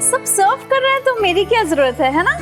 सब सर्व कर रहे हैं तो मेरी क्या जरूरत है ना?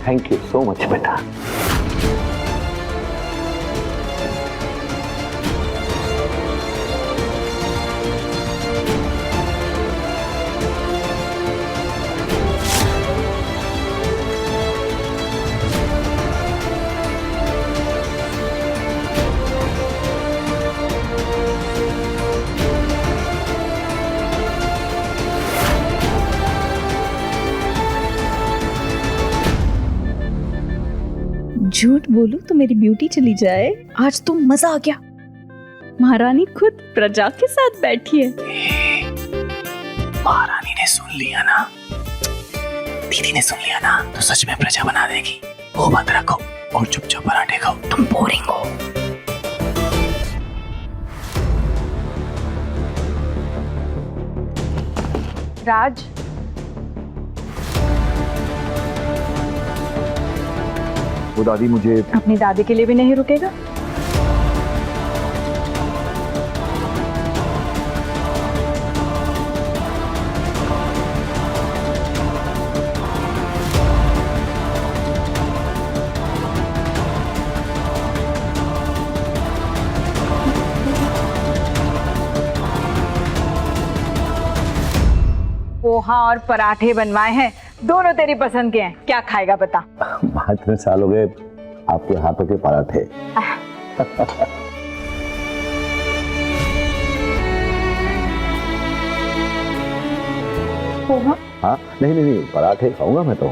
थैंक यू सो मच बेटा। झूठ बोलूं तो मेरी ब्यूटी चली जाए। आज तो मजा आ गया। महारानी खुद प्रजा के साथ बैठी है। महारानी ने सुन लिया ना, दीदी ने सुन लिया ना तो सच में प्रजा बना देगी। वो मत रखो और चुपचाप पराठे खाओ, तुम बोरिंग हो। राज, वो दादी मुझे अपनी दादी के लिए भी नहीं रुकेगा? पोहा और पराठे बनवाए हैं, दोनों तेरी पसंद के हैं। क्या खाएगा बता? इतने साल हो गए आपके हाथों के पराठे। पोहा? हाँ नहीं नहीं नहीं, पराठे खाऊंगा मैं तो।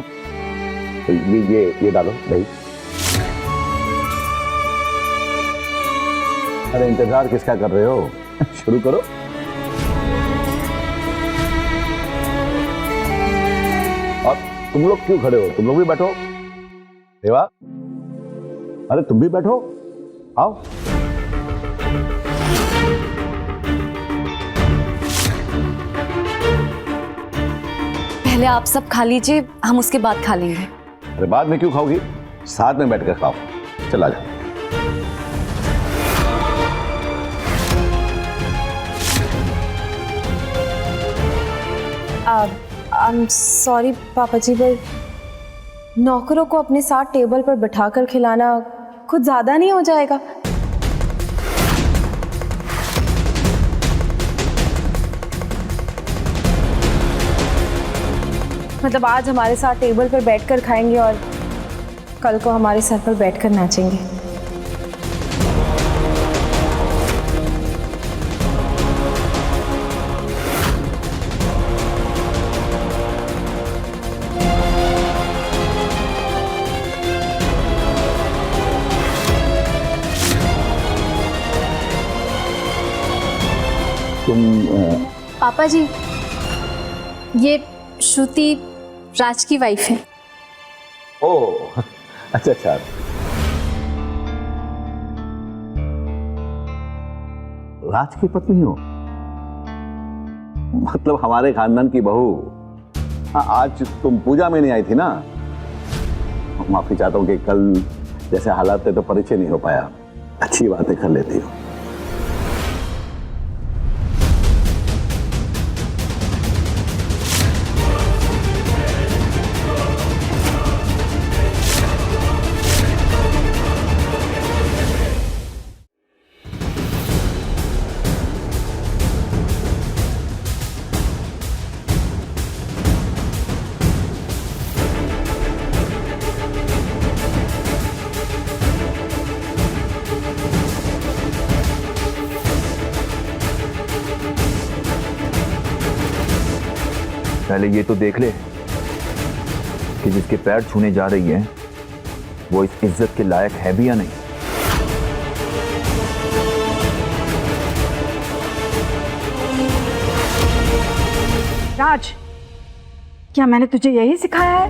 ये डालो दही। अरे इंतजार किसका कर रहे हो? शुरू करो। और तुम लोग क्यों खड़े हो? तुम लोग भी बैठो। देवा, अरे तुम भी बैठो, आओ। पहले आप सब खा लीजिए, हम उसके बाद खा लेंगे। अरे बाद में क्यों खाओगी? साथ में बैठ कर खाओ। चला जाओ। आई एम सॉरी पापा जी, पर नौकरों को अपने साथ टेबल पर बिठाकर खिलाना कुछ ज्यादा नहीं हो जाएगा? मतलब आज हमारे साथ टेबल पर बैठकर खाएंगे और कल को हमारे सर पर बैठकर नाचेंगे। पापा जी, ये श्रुति राज की वाइफ है। ओह अच्छा अच्छा। राज की पत्नी हो? मतलब हमारे खानदान की बहू। हाँ, आज तुम पूजा में नहीं आई थी ना? माफी चाहता हूँ कि कल जैसे हालात थे तो परिचय नहीं हो पाया। अच्छी बातें कर लेती हो। पहले ये तो देख ले कि जिसके पैर छूने जा रही है वो इस इज्जत के लायक है भी या नहीं। राज, क्या मैंने तुझे यही सिखाया है?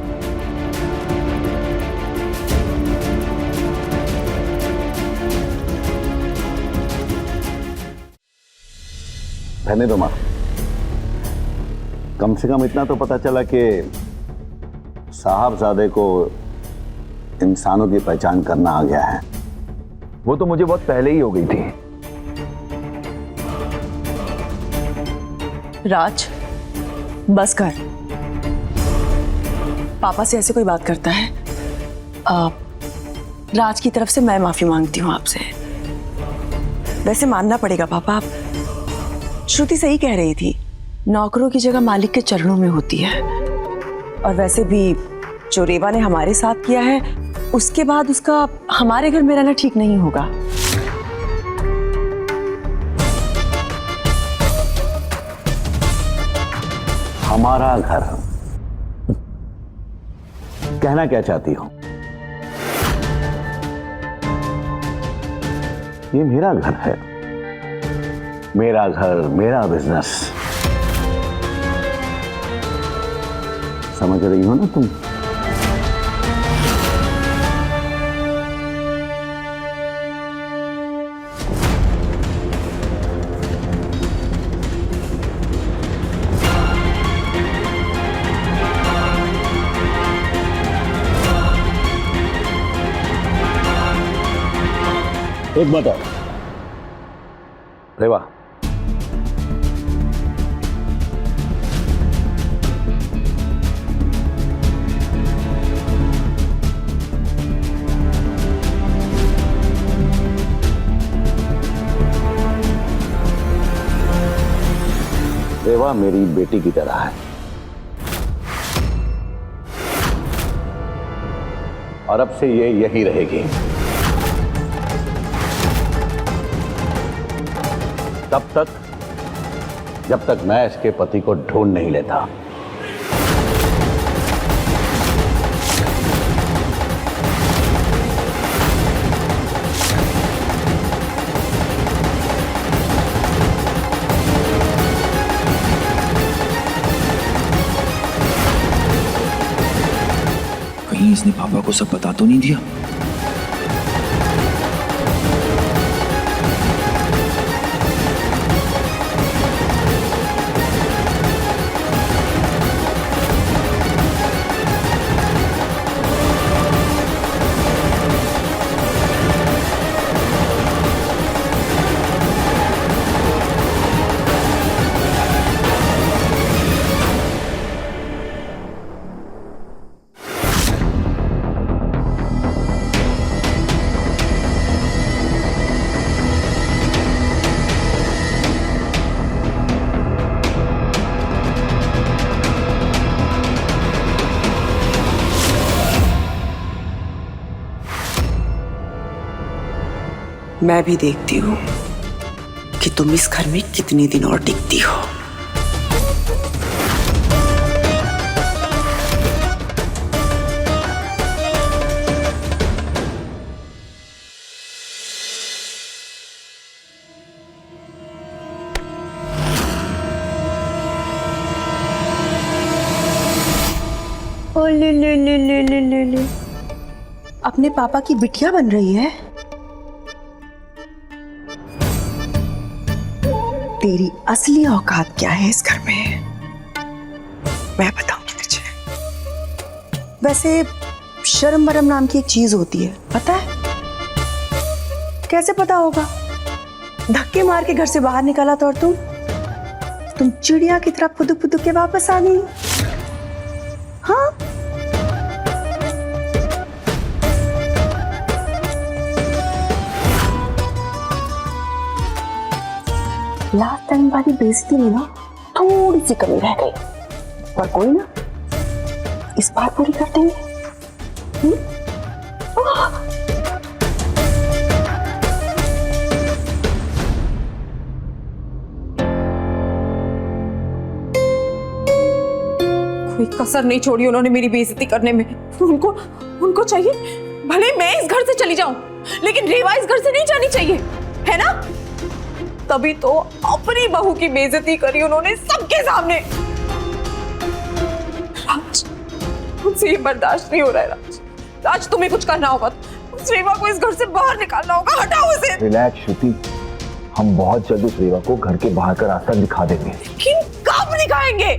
रहने दो माँ, कम से कम इतना तो पता चला कि साहबजादे को इंसानों की पहचान करना आ गया है। वो तो मुझे बहुत पहले ही हो गई थी। राज, बस कर। पापा से ऐसे कोई बात करता है? राज की तरफ से मैं माफी मांगती हूँ आपसे। वैसे मानना पड़ेगा पापा, श्रुति सही कह रही थी, नौकरों की जगह मालिक के चरणों में होती है। और वैसे भी जो रेवा ने हमारे साथ किया है, उसके बाद उसका हमारे घर में रहना ठीक नहीं होगा। हमारा घर, कहना क्या चाहती हो? ये मेरा घर है, मेरा घर, मेरा बिजनेस। समझ रही हो ना तुम? एक बात और, रेवा, रेवा मेरी बेटी की तरह है और अब से ये यही रहेगी। तब तक जब तक मैं इसके पति को ढूंढ नहीं लेता। कहीं इसने पापा को सब बता तो नहीं दिया? मैं भी देखती हूँ कि तुम इस घर में कितने दिन और टिकती हो। ओ ले ले ले ले ले ले ले, अपने पापा की बिटिया बन रही है। तेरी असली औकात क्या है इस घर में, मैं बताऊंगी तुझे। वैसे शर्म बरम नाम की एक चीज होती है, पता है? कैसे पता होगा? धक्के मार के घर से बाहर निकाला था और तुम चिड़िया की तरह फुदुक फुदुक के वापस आ गई। हाँ, लास्ट टाइम वाली बेइज्जती में ना थोड़ी सी कमी रह गई, पर कोई ना, इस बार पूरी कर देंगे। कोई कसर नहीं छोड़ी उन्होंने मेरी बेइज्जती करने में। उनको चाहिए भले मैं इस घर से चली जाऊं, लेकिन रेवा इस घर से नहीं जानी चाहिए, है ना? तभी तो अपनी बहू की बेइज्जती करी उन्होंने सबके सामने। राज, मुझसे ये बर्दाश्त नहीं हो रहा है। राज तुम्हें कुछ करना होगा, उस रेवा को इस घर से बाहर निकालना होगा। हटाओ उसे। रिलैक्स श्रुति, हम बहुत जल्द उस रेवा को घर के बाहर का रास्ता दिखा देंगे। लेकिन कब दिखाएंगे?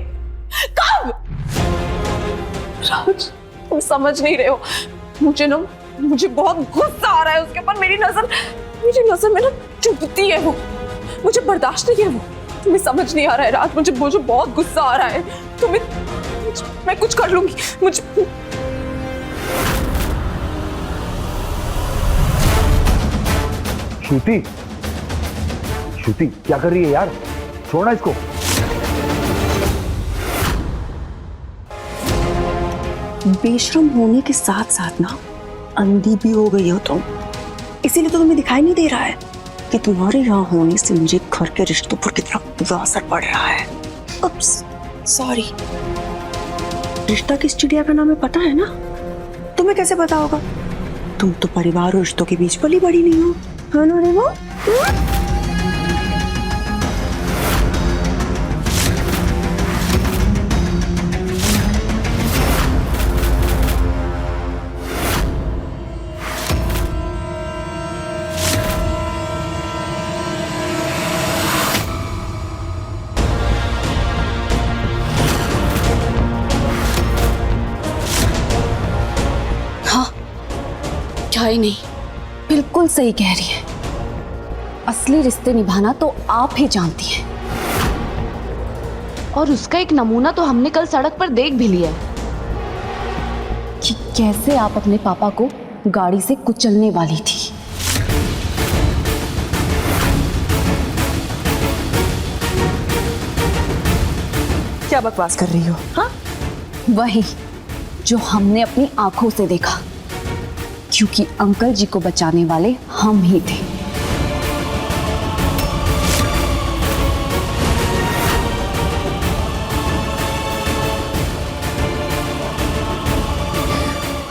कब? राज, तुम समझ नहीं रहे हो। मुझे बहुत गुस्सा आ रहा है उसके ऊपर। मेरी नजर में ना चुभती है वो, मुझे बर्दाश्त नहीं है वो। तुम्हें समझ नहीं आ रहा है राज, मुझे बहुत गुस्सा आ रहा है। मैं कुछ कर लूंगी। श्रुति क्या कर रही है यार? छोड़ना इसको। बेशरम होने के साथ साथ ना अंधी भी हो गई हो तुम, इसीलिए तो तुम्हें दिखाई नहीं दे रहा है कि तुम्हारे यहाँ होने से मुझे घर के रिश्तों पर कितना बुरा असर पड़ रहा है। उप्स, सॉरी। रिश्ता किस चिड़िया का नाम है पता है ना? तुम्हें कैसे पता होगा? तुम तो परिवार और रिश्तों के बीच पली बड़ी नहीं हो, है ना रेवा? क्या ही नहीं, बिल्कुल सही कह रही है। असली रिश्ते निभाना तो आप ही जानती हैं, और उसका एक नमूना तो हमने कल सड़क पर देख भी लिया कि कैसे आप अपने पापा को गाड़ी से कुचलने वाली थी। क्या बकवास कर रही हो? हाँ, वही जो हमने अपनी आंखों से देखा, क्योंकि अंकल जी को बचाने वाले हम ही थे।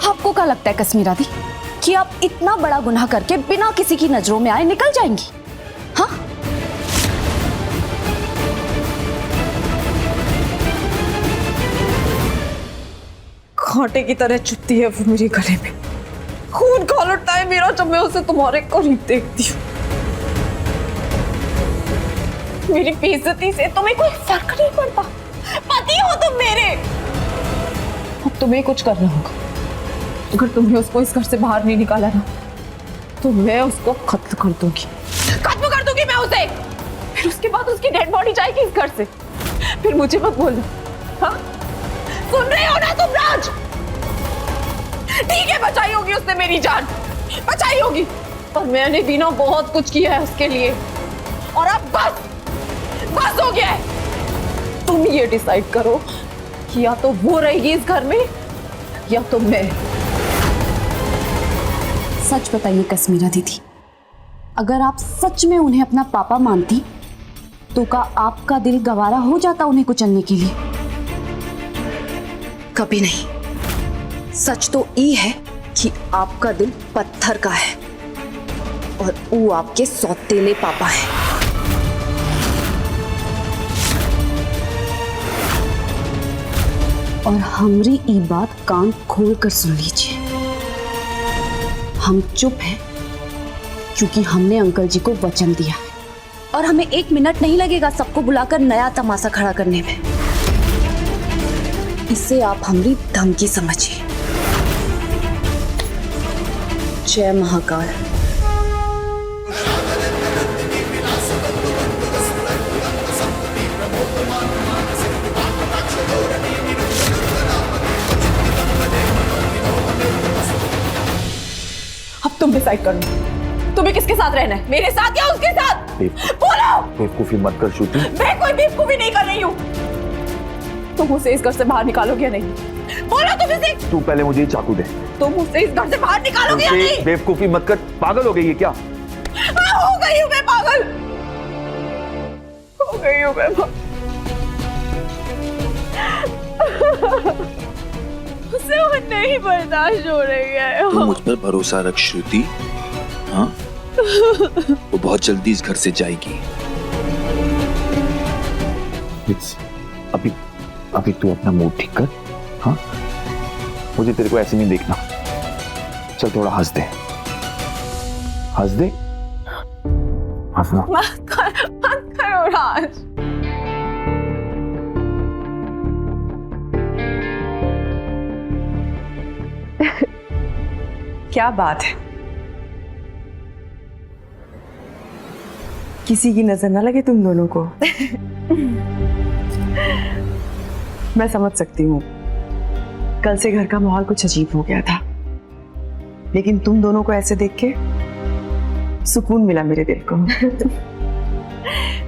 आपको क्या लगता है कश्मीरा दी कि आप इतना बड़ा गुनाह करके बिना किसी की नजरों में आए निकल जाएंगी? हाँ, कांटे की तरह चुभती है वो मेरे गले में। खून खौल उठता है मेरा जब मैं उसे तुम्हारे करीब देखती हूँ। मेरी बेइज्जती से तुम्हें कोई फर्क नहीं पड़ता। पति हो तुम मेरे। अब तुम्हें कुछ करना होगा। अगर तुमने उसको इस घर से बाहर नहीं निकाला ना, तो मैं उसको खत्म कर दूंगी। खत्म कर दूंगी मैं उसे। फिर उसके बाद उसकी डेड बॉडी जाएगी इस घर से। फिर मुझे मत बोलना। हाँ, सुन रहे हो ना तुम राज? ठीक है, बचाई होगी उसने मेरी जान, बचाई होगी, पर मैंने भी ना बहुत कुछ किया है उसके लिए। और अब बस हो गया है। तुम ये डिसाइड करो कि या तो वो रहेगी इस घर में या तो मैं। सच बताइए कश्मीरा दीदी, अगर आप सच में उन्हें अपना पापा मानती तो क्या आपका दिल गवारा हो जाता उन्हें कुचलने के लिए? कभी नहीं। सच तो ये है कि आपका दिल पत्थर का है और वो आपके सौतेले पापा है। और हमारी ये बात कान खोल कर सुन लीजिए। हम चुप हैं क्योंकि हमने अंकल जी को वचन दिया और हमें 1 मिनट नहीं लगेगा सबको बुलाकर नया तमाशा खड़ा करने में। इसे आप हमारी धमकी समझिए। जय महाकाल। अब तुम डिसाइड कर लो, तुम्हें किसके साथ रहना है, मेरे साथ या उसके साथ? बोलो। बेवकूफी मत कर श्रुति। मैं कोई बेवकूफी नहीं कर रही हूँ। तुम उसे इस घर से बाहर निकालोगे या नहीं? बोलो तुम इसे। तू पहले मुझे ये चाकू दे। तुम उसे इस घर से बाहर निकालोगे या नहीं? बेवकूफी मत कर, पागल हो गई है क्या? हो गई हूँ मैं पागल, हो गई हूँ मैं। उसे वो नहीं बर्दाश्त हो रही है। तू मुझ पर भरोसा रख श्रुति। हाँ, वो बहुत जल्दी इस घर से जाएगी। अभी अभी तू अपना मूड ठीक कर। हाँ, मुझे तेरे को ऐसे नहीं देखना। चल थोड़ा हंस दे, हंस दे, हंसना। मत करो राज। क्या बात है, किसी की नजर ना लगे तुम दोनों को। मैं समझ सकती हूँ, कल से घर का माहौल कुछ अजीब हो गया था, लेकिन तुम दोनों को ऐसे देख के सुकून मिला मेरे दिल को।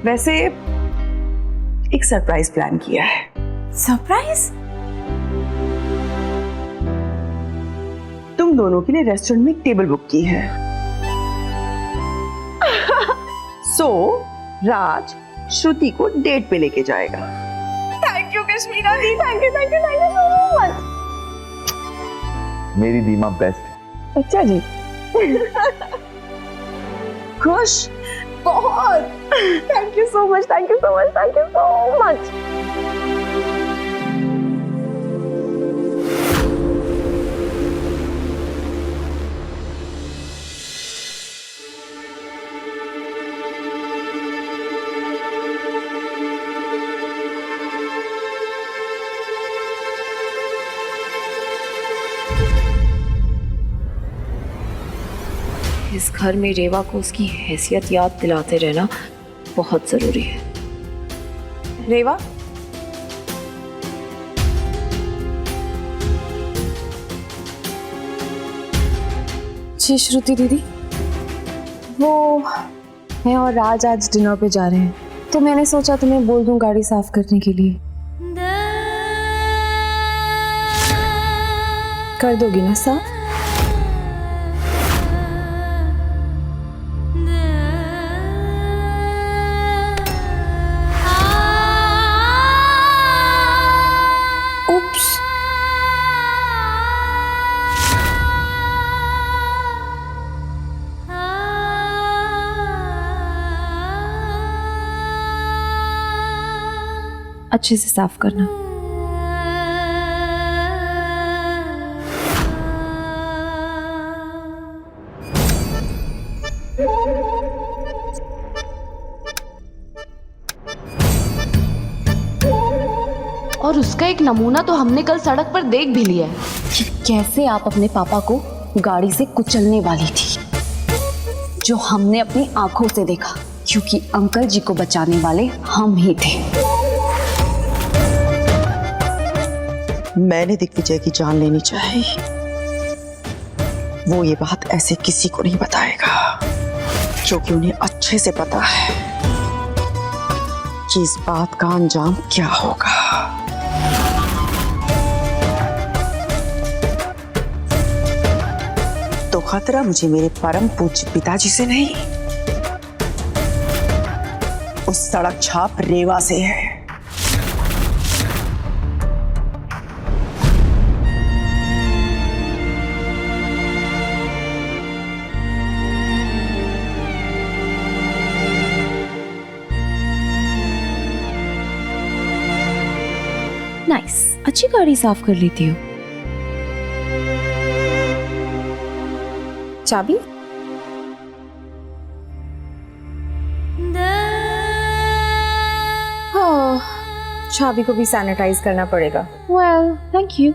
वैसे एक सरप्राइज प्लान किया है। सरप्राइज? तुम दोनों के लिए रेस्टोरेंट में एक टेबल बुक की है। सो राज श्रुति को डेट पे लेके जाएगा। थैंक यू कश्मीरा दी, थैंक यू सो मच। मेरी दीमा बेस्ट है। अच्छा जी। खुश? बहुत। Thank you so much, thank you so much, thank you so much. इस घर में रेवा को उसकी हैसियत याद दिलाते रहना बहुत जरूरी है। रेवा, जी श्रुति दीदी, वो मैं और राज आज डिनर पे जा रहे हैं, तो मैंने सोचा तुम्हें बोल दूं गाड़ी साफ करने के लिए। कर दोगी ना साफ? अच्छे से साफ करना। और उसका एक नमूना तो हमने कल सड़क पर देख भी लिया है कि कैसे आप अपने पापा को गाड़ी से कुचलने वाली थी, जो हमने अपनी आंखों से देखा, क्योंकि अंकल जी को बचाने वाले हम ही थे। मैंने दिग्विजय की जान लेनी चाहिए। वो ये बात ऐसे किसी को नहीं बताएगा, क्योंकि उन्हें अच्छे से पता है कि इस बात का अंजाम क्या होगा। तो खतरा मुझे मेरे परम पूज्य पिताजी से नहीं, उस सड़क छाप रेवा से है। नाइस, अच्छी गाड़ी साफ कर लेती हो। चाबी? हाँ, चाबी को भी सैनिटाइज करना पड़ेगा। Well, thank you.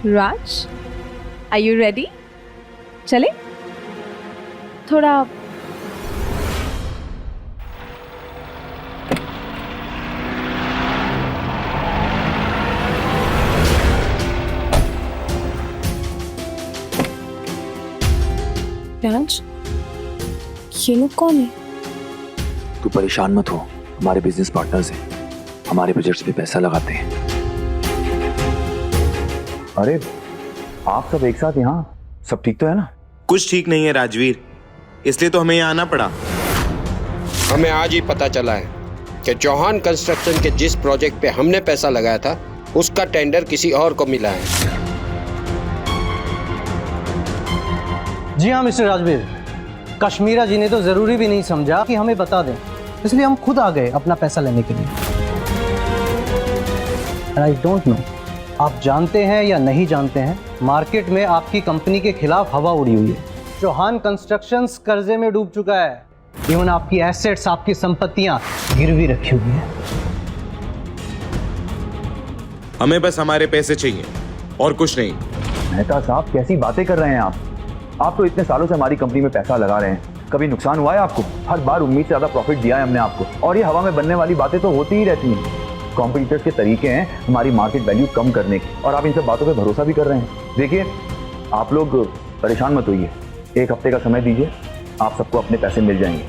Raj, are you ready? चले? थोड़ा राज, ये लोग कौन है? तू परेशान मत हो, हमारे बिजनेस पार्टनर्स हैं, हमारे प्रोजेक्ट्स पे पैसा लगाते हैं। अरे आप सब एक साथ यहाँ, सब ठीक तो है ना? कुछ ठीक नहीं है राजवीर, इसलिए तो हमें यहाँ आना पड़ा। हमें आज ही पता चला है कि चौहान कंस्ट्रक्शन के जिस प्रोजेक्ट पे हमने पैसा लगाया था उसका टेंडर किसी और को मिला है। जी हाँ मिस्टर राजवीर, कश्मीरा जी ने तो जरूरी भी नहीं समझा कि हमें बता दें, इसलिए हम खुद आ गए अपना पैसा लेने के लिए। आई डोंट नो, आप जानते हैं या नहीं जानते हैं, मार्केट में आपकी कंपनी के खिलाफ हवा उड़ी हुई है। चौहान कंस्ट्रक्शंस कर्जे में डूब चुका है, इवन आपकी एसेट्स, आपकी संपत्तियां गिरवी रखी हुई है। हमें बस हमारे पैसे चाहिए और कुछ नहीं। मेहता साहब, कैसी बातें कर रहे हैं आप तो इतने सालों से हमारी कंपनी में पैसा लगा रहे हैं, कभी नुकसान हुआ है आपको? हर बार उम्मीद से ज्यादा प्रॉफिट दिया है हमने आपको, और ये हवा में बनने वाली बातें तो होती ही रहती हैं। कॉम्पिटिटर्स के तरीके हैं हमारी मार्केट वैल्यू कम करने के, और आप इन सब बातों पे भरोसा भी कर रहे हैं। देखिए, आप लोग परेशान मत होइए, एक हफ्ते का समय दीजिए, आप सबको अपने पैसे मिल जाएंगे,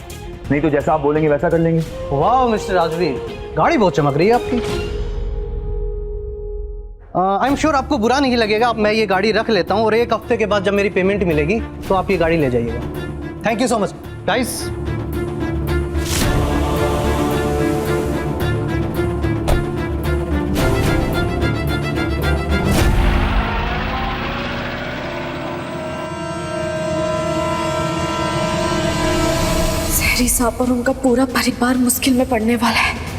नहीं तो जैसा आप बोलेंगे वैसा कर लेंगे। वाह मिस्टर राजवीर, गाड़ी बहुत चमक रही है आपकी। आई एम श्योर आपको बुरा नहीं लगेगा, अब मैं ये गाड़ी रख लेता हूँ और एक हफ्ते के बाद जब मेरी पेमेंट मिलेगी तो आप ये गाड़ी ले जाइएगा। Thank you so much guys. सहरी साहब और उनका पूरा परिवार मुश्किल में पड़ने वाला है।